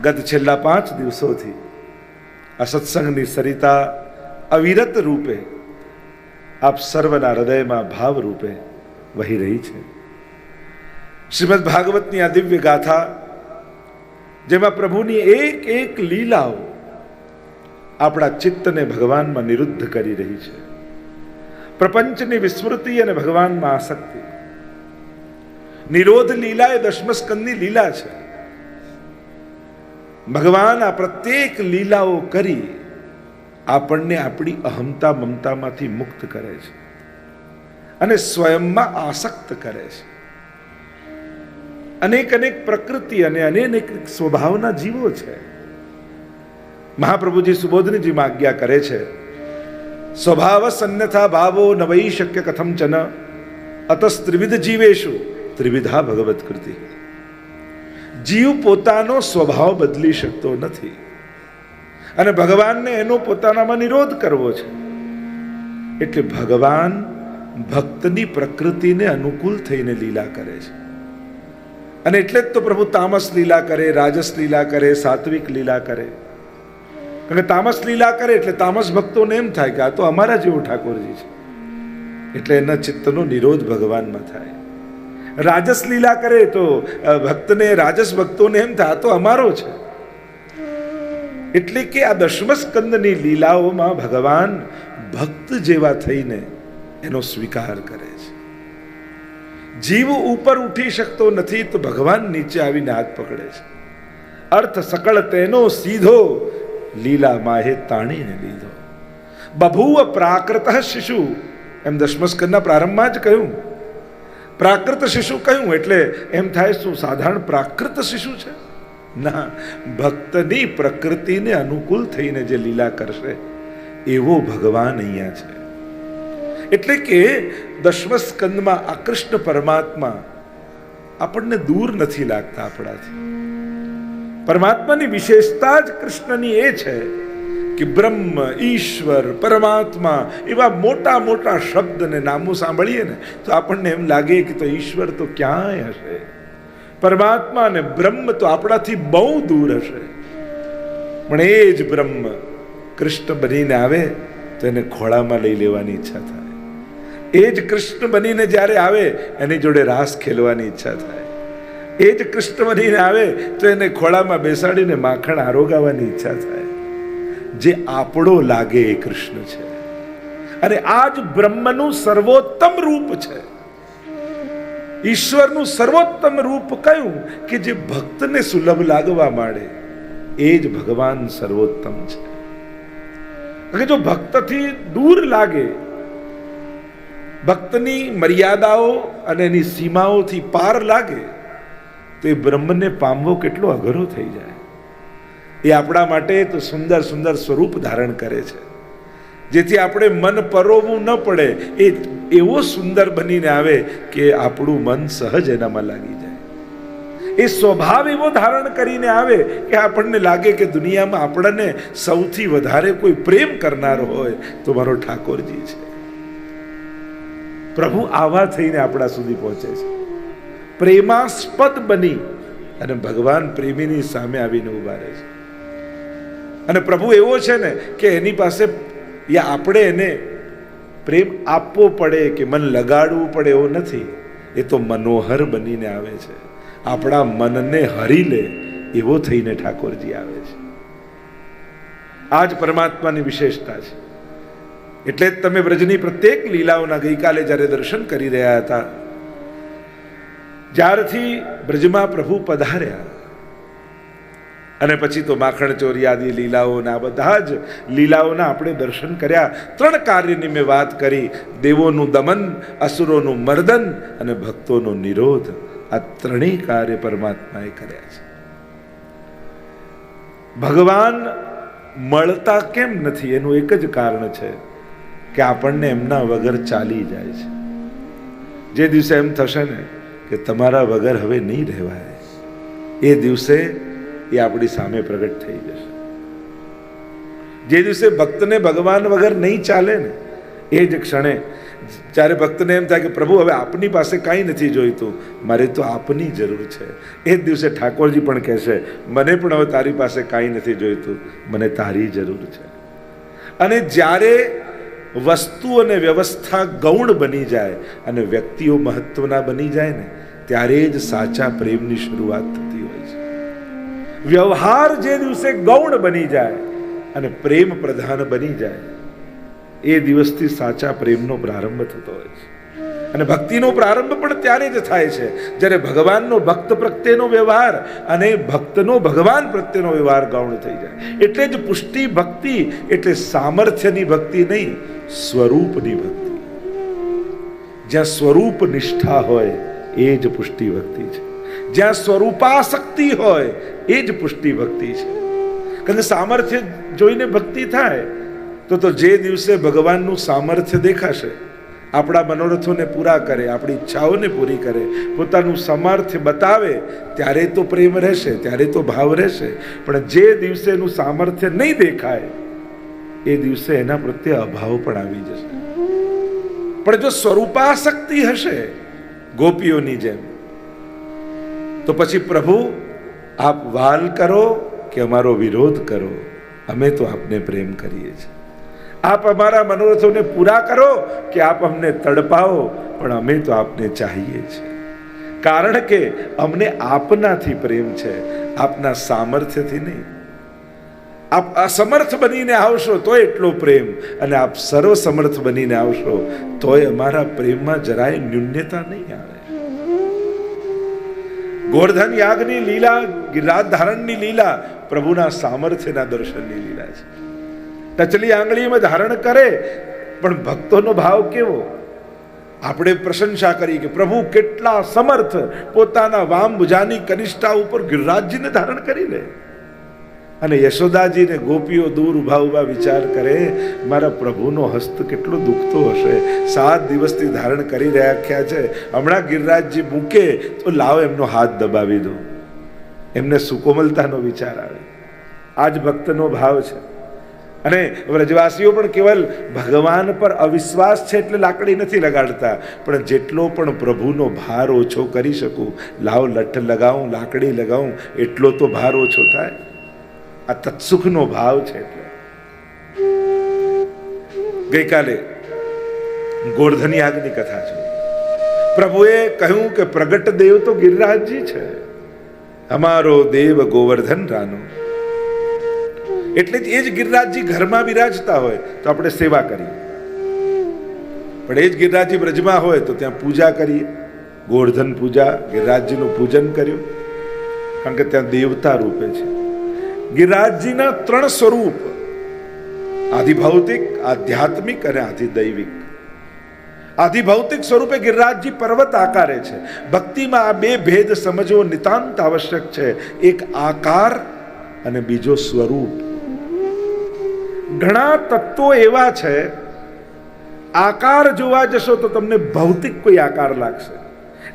ગત છેલ્લા 5 દિવસોથી આ સત્સંગની સરિતા અવિરત રૂપે આપ સર્વના હૃદયમાં ભાવ રૂપે વહી રહી છે. શ્રીમદ ભાગવતની આ દિવ્ય ગાથા, જેમાં પ્રભુની એક એક લીલાઓ આપણા ચિત્તને ભગવાનમાં નિરુદ્ધ કરી રહી છે. પ્રપંચની વિસ્મૃતિ અને ભગવાનમાં આસક્તિ. નિરોધ લીલા એ દશમ સ્કંદની લીલા છે. ભગવાન આ પ્રત્યેક લીલાઓ કરી આપણને આપણી અહમતા મમતામાંથી મુક્ત કરે છે અને સ્વયંમાં આસક્ત કરે છે. અનેક અનેક પ્રકૃતિ અને અનેક સ્વભાવના જીવો છે. મહાપ્રભુજી સુબોધનીજીમાં આજ્ઞા કરે છે, સ્વભાવ સન્યથા ભાવો ન વૈ શક્ય કથમ ચન અતસ્ત્રિવિધ જીવેશુ ત્રિવિધા ભગવત કૃતિ. જીવ પોતાનો સ્વભાવ બદલી શકતો નથી અને ભગવાનને એનો પોતાનામાં નિરોધ કરવો છે. એટલે ભગવાન ભક્તની પ્રકૃતિને અનુકૂળ થઈને લીલા કરે છે. અને એટલે જ તો પ્રભુ તામસ લીલા કરે, રાજસ લીલા કરે, સાત્વિક લીલા કરે. કારણ કે તામસ લીલા કરે એટલે તામસ ભક્તોને એમ થાય કે આ તો અમારા જેવો ઠાકોરજી છે, એટલે એના ચિત્તનો નિરોધ ભગવાનમાં થાય. રાજસ લીલા કરે તો ભક્તને, રાજસ ભક્તોને એમ થાય આ તો અમારો છે. એટલે કે આ દશમ સ્કંદની લીલાઓમાં ભગવાન ભક્ત જેવા થઈને એનો સ્વીકાર કરે છે. જીવ ઉપર ઉઠી શકતો નથી તો ભગવાન નીચે આવીને હાથ પકડે છે. અર્થ સકળ તેનો સીધો, લીલા માહે તાણીને લીધો. બભૂવ પ્રાકૃત શિશુ, એમ દશમ સ્કંદના પ્રારંભમાં જ કહ્યું. પ્રાકૃત શિશુ કહ્યું એટલે એમ થાય શું સાધારણ પ્રાકૃત શિશુ છે? ના, ભક્તની પ્રકૃતિને અનુકૂળ થઈને જે લીલા કરશે એવો ભગવાન અહીંયા છે. એટલે કે દશમ સ્કંદમાં આ કૃષ્ણ પરમાત્મા આપણને દૂર નથી લાગતા આપણાથી. પરમાત્માની વિશેષતા જ કૃષ્ણની એ છે કે બ્રહ્મ, ઈશ્વર, પરમાત્મા એવા મોટા મોટા શબ્દ ને નામો સાંભળીએ ને તો આપણને એમ લાગે કે તો ઈશ્વર તો ક્યાંય હશે, પરમાત્મા અને બ્રહ્મ તો આપણાથી બહુ દૂર હશે. પણ એ જ બ્રહ્મ કૃષ્ણ બનીને આવે તો એને ખોળામાં લઈ લેવાની ઈચ્છા થાય. એ જ કૃષ્ણ બનીને જ્યારે આવે એની જોડે રાસ ખેલવાની ઈચ્છા થાય. એ જ કૃષ્ણ બનીને આવે તો એને ખોળામાં બેસાડીને માખણ આરોગાવાની ઈચ્છા થાય. જે આપણો લાગે એ કૃષ્ણ છે. અને આ જ બ્રહ્મનું સર્વોત્તમ રૂપ છે. ઈશ્વરનું સર્વોત્તમ રૂપ કયું કે જે ભક્તને સુલભ લાગવા માંડે એ જ ભગવાન સર્વોત્તમ છે. જો ભક્તથી દૂર લાગે, ભક્તની મર્યાદાઓ અને એની સીમાઓથી પાર લાગે તો એ બ્રહ્મને પામવો કેટલો અઘરો થઈ જાય. એ આપણા માટે તો સુંદર સુંદર સ્વરૂપ ધારણ કરે છે, જેથી આપણે મન પરોવવું ન પડે. એ એવો સુંદર બનીને આવે કે આપણું મન સહજ એનામાં લાગી જાય. એ સ્વભાવ એવો ધારણ કરીને આવે કે આપણને લાગે કે દુનિયામાં આપણને સૌથી વધારે કોઈ પ્રેમ કરનારો હોય તો મારો ઠાકોરજી છે. પ્રભુ આવા થઈને આપણા સુધી પહોંચે છે. પ્રેમાસ્પદ બની અને ભગવાન પ્રેમીની સામે આવીને ઉભા રહે છે. અને પ્રભુ એવો છે ને કે એની પાસે આપણે એને પ્રેમ આપવો પડે કે મન લગાડવું પડે એવો નથી. એ તો મનોહર બનીને આવે છે. આપણા મનને હરી લે એવો થઈને ઠાકોરજી આવે છે. આ જ પરમાત્માની વિશેષતા છે. એટલે જ તમે વ્રજની પ્રત્યેક લીલાઓના ગઈકાલે જ્યારે દર્શન કરી રહ્યા હતા, જ્યારથી બ્રજમાં પ્રભુ પધાર્યા અને પછી તો માખણ ચોરી આદિ લીલાઓના બધા જ લીલાઓના આપણે દર્શન કર્યા. 3 કાર્યની મેં વાત કરી: દેવોનું દમન, અસુરોનું મર્દન અને ભક્તોનો નિરોધ. આ 3 કાર્ય પરમાત્માએ કર્યા છે. ભગવાન મળતા કેમ નથી એનું એક જ કારણ છે કે આપણને એમના વગર ચાલી જાય છે. જે દિવસે એમ થશે ને કે તમારા વગર હવે નહીં રહેવાય, એ દિવસે એ આપણી સામે પ્રગટ થઈ જશે. જે દિવસે ભક્તને ભગવાન વગર નહીં ચાલે ને એ જ ક્ષણે જ્યારે ભક્તને એમ થાય કે પ્રભુ હવે આપની પાસે કાંઈ નથી જોઈતું, મારે તો આપની જરૂર છે, એ જ દિવસે ઠાકોરજી પણ કહેશે મને પણ હવે તારી પાસે કાંઈ નથી જોઈતું, મને તારી જરૂર છે. અને જ્યારે વસ્તુ અને વ્યવસ્થા ગૌણ બની જાય અને વ્યક્તિઓ મહત્વના બની જાય ને, ત્યારે જ સાચા પ્રેમની શરૂઆત થતી હોય છે. વ્યવહાર જે દિવસે ગૌણ બની જાય અને પ્રેમ પ્રધાન બની જાય, એ દિવસથી સાચા પ્રેમનો પ્રારંભ થતો હોય છે. અને ભક્તિનો પ્રારંભ પણ ત્યારે જ થાય છે જ્યારે ભગવાનનો ભક્ત પ્રત્યેનો વ્યવહાર અને ભક્તનો ભગવાન પ્રત્યેનો વ્યવહાર ગૌણ થઈ જાય. એટલે જ પુષ્ટિ ભક્તિ એટલે સામર્થ્યની ભક્તિ નહીં, સ્વરૂપની ભક્તિ. જ્યાં સ્વરૂપ નિષ્ઠા હોય એ જ પુષ્ટિ ભક્તિ છે. જ્યાં સ્વરૂપાસક્તિ હોય એ જ પુષ્ટિ ભક્તિ છે. કારણ સામર્થ્ય જોઈને ભક્તિ થાય તો જે દિવસે ભગવાનનું સામર્થ્ય દેખાશે, આપણા મનોરથોને પૂરા કરે, આપણી ઈચ્છાઓને પૂરી કરે, પોતાનું સામર્થ્ય બતાવે, ત્યારે તો પ્રેમ રહેશે, ત્યારે તો ભાવ રહેશે. પણ જે દિવસે એનું સામર્થ્ય નહીં દેખાય એ દિવસે એના પ્રત્યે અભાવ પણ આવી જશે. પણ જો સ્વરૂપાસક્તિ હશે ગોપીઓની જેમ, તો પછી પ્રભુ આપ વાલ કરો કે અમારો વિરોધ કરો, અમે તો આપને પ્રેમ કરીએ છીએ. આપ અમારા મનોરથોને પૂરા કરો કે આપ અમને તડપાવો, પણ અમે તો આપને ચાહીએ છીએ. કારણ કે અમને આપનાથી પ્રેમ છે, આપના સામર્થ્યથી નહીં. આપ અસમર્થ બનીને આવશો તો એટલો પ્રેમ, અને આપ સર્વસમર્થ બનીને આવશો તોય અમારા પ્રેમમાં જરાય ન્યૂન્યતા નહીં આવે. ગોવર્ધન યાગની લીલા, ગિરિરાજ ધારણની લીલા પ્રભુના સામર્થ્યના દર્શનની લીલા છે. ટચલી આંગળીમાં ધારણ કરે, પણ ભક્તોનો ભાવ કેવો! આપણે પ્રશંસા કરી કે પ્રભુ કેટલા સમર્થ, પોતાના વામ ભુજાની કનિષ્ઠા ઉપર ગિરિરાજજીને ધારણ કરી લે. અને યશોદાજીને ગોપીઓ દૂર ઉભા ઉભા વિચાર કરે, મારા પ્રભુનો હસ્ત કેટલો દુખતો હશે, 7 દિવસથી ધારણ કરી રહ્યા છે, હમણાં ગિરિરાજજી મૂકે તો લાવો એમનો હાથ દબાવી દો. એમને સુકોમલતાનો વિચાર આવે. આજ ભક્તનો ભાવ છે. અને વ્રજવાસીઓ પણ કેવલ ભગવાન પર અવિશ્વાસ છે એટલે લાકડી નથી લગાડતા, પણ જેટલો પણ પ્રભુનો ભાર ઓછો કરી શકું, લાવ લઠ લગાવું, લાકડી લગાવું, એટલો તો ભાર ઓછો થાય. આ તત્સુખનો ભાવ છે. એટલે ગઈકાલે ગોવર્ધન યાગની કથા છે. પ્રભુએ કહ્યું કે પ્રગટ દેવ તો ગિરિરાજજી છે, અમારો દેવ ગોવર્ધન રાનો. એટલે જ એ જ ગિરિરાજજી ઘરમાં બિરાજતા હોય તો આપણે સેવા કરીએ, પણ એ જ ગિરિરાજજી બ્રજમાં હોય તો ત્યાં પૂજા કરીએ. ગોવર્ધન પૂજા, ગિરિરાજજીનું પૂજન કર્યું, કારણ કે ત્યાં દેવતા રૂપે છે. ગિરિરાજજીના 3 સ્વરૂપ, આધિભૌતિક, આધ્યાત્મિક અને આધિદૈવિક. આધિભૌતિક સ્વરૂપે ગિરિરાજજી પર્વત આકારે છે. ભક્તિમાં આ 2 ભેદ સમજવો નિતાંત આવશ્યક છે. એક આકાર અને બીજો સ્વરૂપ. ઘણા તત્વો એવા છે, આકાર જોવા જશો તો તમને ભૌતિક કોઈ આકાર લાગશે.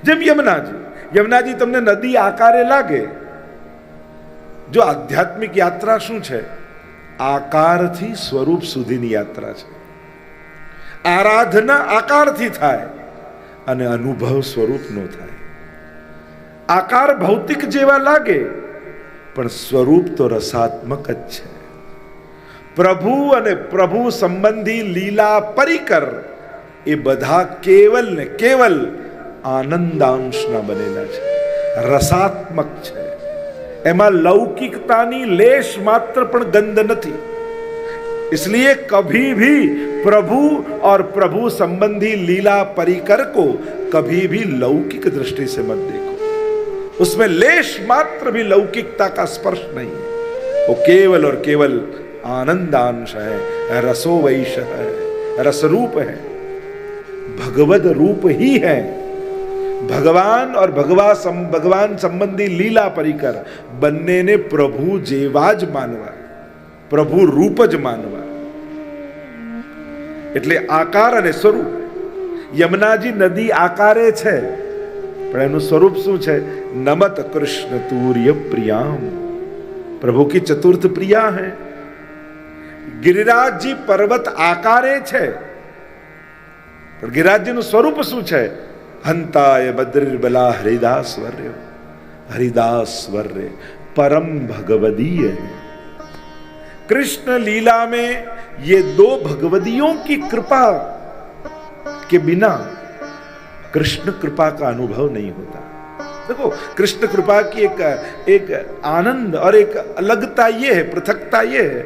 જેમ યમુનાજી તમને નદી આકારે લાગે. જો આધ્યાત્મિક યાત્રા શું છે? આકારથી સ્વરૂપ સુધીની યાત્રા છે. આરાધના આકારથી થાય અને અનુભવ સ્વરૂપનો થાય. આકાર ભૌતિક જેવા લાગે, પણ સ્વરૂપ તો રસાત્મક જ છે. પ્રભુ અને પ્રભુ સંબંધી લીલા પરિકર એ બધા કેવલ ને કેવલ આનંદાંશના બનેલા છે, રસાત્મક છે. એમાં લૌકિકતાની લેશ માત્ર પણ ગંધ નથી. इसलिए कभी भी प्रभु और प्रभु संबंधी लीला परिकर को कभी भी लौकिक दृष्टि से मत देखो. उसमें लेश मात्र भी लौकिकता का स्पर्श नहीं है. वो केवल और केवल आनंदांश है, रसो वैश है, रसरूप है, भगवद रूप ही है. भगवान और भगवान संबंधी लीला परिकर बनने ने प्रभु जेवा ज मानवा, प्रभु रूप ज मानवा. એટલે આકાર અને સ્વરૂપ. યમુનાજી નદી આકારે છે, પણ એનું સ્વરૂપ શું છે? નમત કૃષ્ણ તુર્ય પ્રિયામ, प्रभु की चतुर्थ प्रिया है. गिरिराज जी पर्वत आकारे छे, પણ ગિરિરાજજીનું સ્વરૂપ શું છે? હંતાય બદ્રિર્બલા હરિદાસ વર્ય, हरिदास वर्य परम भगवदीय। कृष्ण लीला में ये दो भगवदियों की कृपा के बिना कृष्ण कृपा का अनुभव नहीं होता। देखो, कृष्ण कृपा की एक आनंद और एक अलगता ये है, पृथकता ये है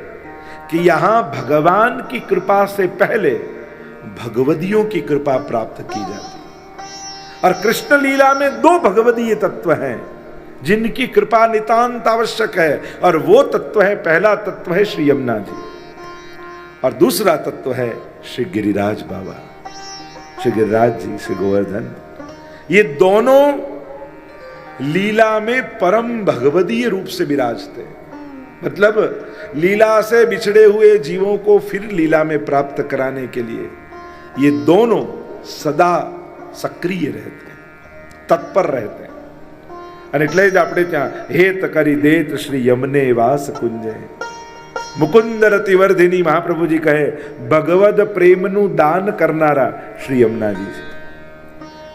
कि यहां भगवान की कृपा से पहले भगवदियों की कृपा प्राप्त की जाती है। और कृष्ण लीला में दो भगवदीय तत्व हैं जिनकी कृपा नितांत आवश्यक है, और वो तत्व है, पहला तत्व है श्री यमुना जी, और दूसरा तत्व है श्री गिरिराज बाबा, श्री गिरिराज जी, श्री गोवर्धन। ये दोनों लीला में परम भगवदीय रूप से विराजते हैं। मतलब लीला से बिछड़े हुए जीवों को फिर लीला में प्राप्त कराने के लिए ये दोनों सदा सक्रिय रहते हैं, तत्पर रहते हैं। અને એટલે જ આપણે ત્યાં હેત કરી દેત શ્રી યમને વાસ કુંજે, મુકુંદ રતિવર્ધિની મહાપ્રભુજી કહે ભગવદ પ્રેમનું દાન કરનારા શ્રી યમુનાજી છે.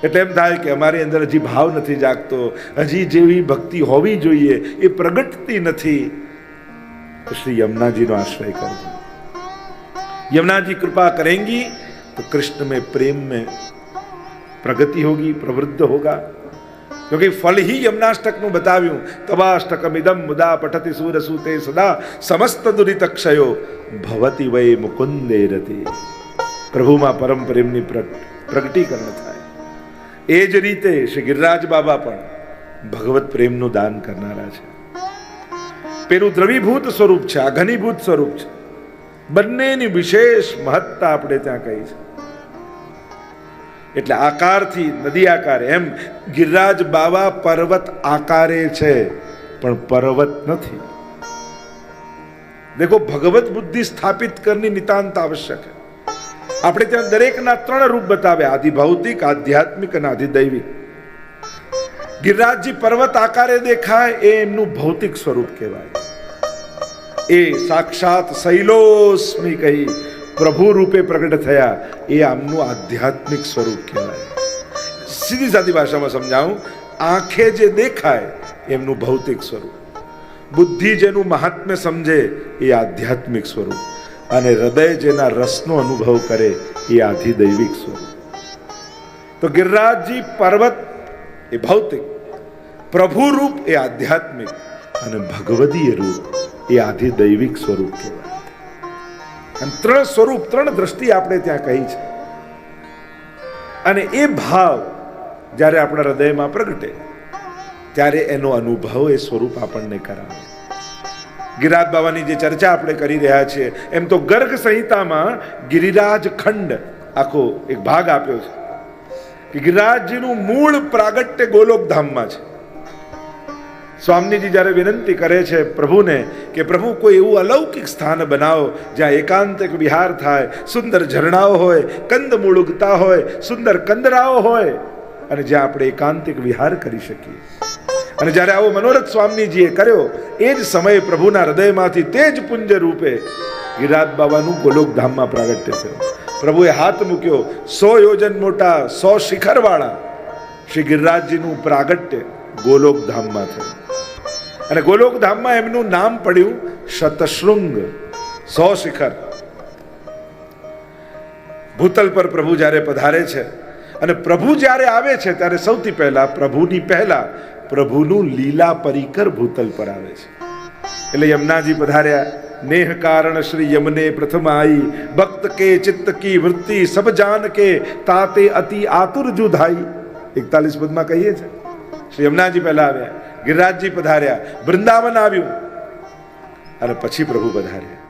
એટલે એમ થાય કે અમારી અંદર હજી ભાવ નથી જાગતો, હજી જેવી ભક્તિ હોવી જોઈએ એ પ્રગટતી નથી, તો શ્રી यमुनाजीનો આશ્રય કરજો. यमुनाजी कृपा करेंगी तो कृष्ण में प्रेम में प्रगति होगी, प्रवृद्ध होगा. क्योंकि फल ही यमुनाष्टक નું બતાવ્યું. તવાષ્ટકમિદમ મુદા પઠતિ સુરસુતે સદા સમસ્ત દુરિત ક્ષયો ભવતિ વૈ મુકુંદે રતિ. પ્રભુમાં પરમ પ્રેમની પ્રગટીકરણ થાય. એ જ રીતે શ્રી ગિરિરાજ બાબા પણ ભગવત પ્રેમનું દાન કરનારા છે. પેલું દ્રવીભૂત સ્વરૂપ છે, આ ઘનીભૂત સ્વરૂપ છે. બંનેની વિશેષ મહત્તા આપણે ત્યાં કહી છે. એટલે આકારથી નદી આકારે, એમ ગિરિરાજ બાબા પર્વત આકારે છે પણ પર્વત નથી. દેખો, ભગવત બુદ્ધિ સ્થાપિત કરની નિતાંત આવશ્યક છે. આપણે ત્યાં દરેકના ત્રણ રૂપ બતાવ્યા, આદિ ભૌતિક, આધ્યાત્મિક અને આધિદૈવિક. ગિરિરાજજી પર્વત આકારે દેખાય એ એમનું ભૌતિક સ્વરૂપ કહેવાય. એ સાક્ષાત શૈલોસ્મી કહી પ્રભુ રૂપે પ્રગટ થયા, એ આમનું આધ્યાત્મિક સ્વરૂપ કહેવાય. સીધી સાદી ભાષામાં સમજાવું, આંખે જે દેખાય એમનું ભૌતિક સ્વરૂપ, બુદ્ધિ જેનું મહાત્મ્ય સમજે એ આધ્યાત્મિક સ્વરૂપ, અને હૃદય જેના રસનો અનુભવ કરે એ આધિદૈવિક સ્વરૂપ. તો ગિરિરાજજી પર્વત એ ભૌતિક, પ્રભુ રૂપ એ આધ્યાત્મિક, અને ભગવદીય રૂપ એ આધિદૈવિક સ્વરૂપ કહેવાય. અને ત્રણ સ્વરૂપ, ત્રણ દ્રષ્ટિ આપણે ત્યાં કહી છે. અને એ ભાવ જ્યારે આપણા હૃદયમાં પ્રગટે ત્યારે એનો અનુભવ એ સ્વરૂપ આપણને કરાવે. ગિરિરાજ બાબાની જે ચર્ચા આપણે કરી રહ્યા છીએ, એમ તો ગર્ગ સંહિતામાં ગિરિરાજ ખંડ આખો એક ભાગ આપ્યો છે કે ગિરિરાજજીનું મૂળ પ્રાગટ્ય ગોલોકધામમાં છે. સ્વામીજી જ્યારે વિનંતી કરે છે પ્રભુને કે પ્રભુ કોઈ એવું અલૌકિક સ્થાન બનાવો જ્યાં એકાંતિક વિહાર થાય, સુંદર ઝરણાઓ હોય, કંદમૂળ ઉગતા હોય, સુંદર કંદરાઓ હોય, અને જ્યાં આપણે એકાંતિક વિહાર કરી શકીએ. અને જ્યારે આવો મનોરથ સ્વામીજીએ કર્યો, એ જ સમયે પ્રભુના હૃદયમાંથી તેજ પુંજ રૂપે ગિરિરાજ બાબાનું ગોલોકધામમાં પ્રાગટ્ય થયું. પ્રભુએ હાથ મૂક્યો, 100 યોજન મોટા, 100 શિખર વાળા શ્રી ગિરિરાજજીનું પ્રાગટ્ય ગોલોકધામમાં થયું. અને ગોલોકધામમાં એમનું નામ પડ્યું શતશૃંગ, 100 શિખર. ભૂતલ પર પ્રભુ જ્યારે પધારે છે, અને પ્રભુ જ્યારે આવે છે ત્યારે સૌથી પહેલા પ્રભુનું લીલા પરિકર ભૂતલ પર આવે છે. એટલે યમુનાજી પધાર્યા. नेह कारण श्री यमुने प्रथम आई, भक्त के चित्त की वृत्ति सब जान के ताते अति आतुर जुधाई. 41 પદમાં કહીએ છે. શ્રી યમુનાજી પહેલા આવ્યા, ગિરિરાજજી પધાર્યા, વૃંદાવન આવ્યું, અને પછી પ્રભુ પધાર્યા.